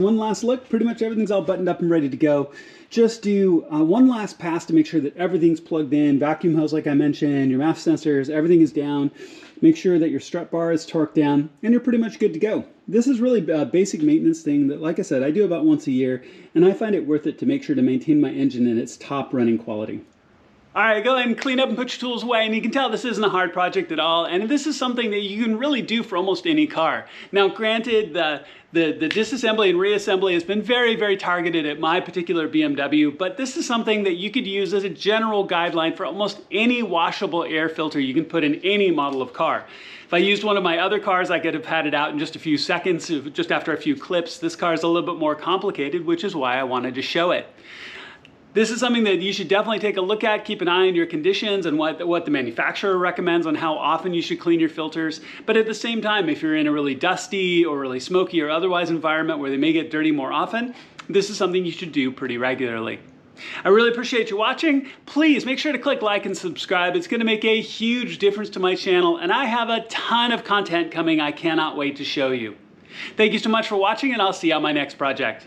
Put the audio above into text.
One last look, pretty much everything's all buttoned up and ready to go. Just do one last pass to make sure that everything's plugged in. Vacuum hose, like I mentioned, your MAF sensors, everything is down. Make sure that your strut bar is torqued down, and you're pretty much good to go. This is really a basic maintenance thing that, like I said, I do about once a year, and I find it worth it to make sure to maintain my engine in its top running quality. All right, go ahead and clean up and put your tools away, and you can tell this isn't a hard project at all, and this is something that you can really do for almost any car. Now, granted, the disassembly and reassembly has been very, very targeted at my particular BMW, but this is something that you could use as a general guideline for almost any washable air filter you can put in any model of car. If I used one of my other cars, I could have had it out in just a few seconds, just after a few clips. This car is a little bit more complicated, which is why I wanted to show it. This is something that you should definitely take a look at. Keep an eye on your conditions and what the manufacturer recommends on how often you should clean your filters. But at the same time, if you're in a really dusty or really smoky or otherwise environment where they may get dirty more often, this is something you should do pretty regularly. I really appreciate you watching. Please make sure to click like and subscribe. It's going to make a huge difference to my channel, and I have a ton of content coming I cannot wait to show you. Thank you so much for watching, and I'll see you on my next project.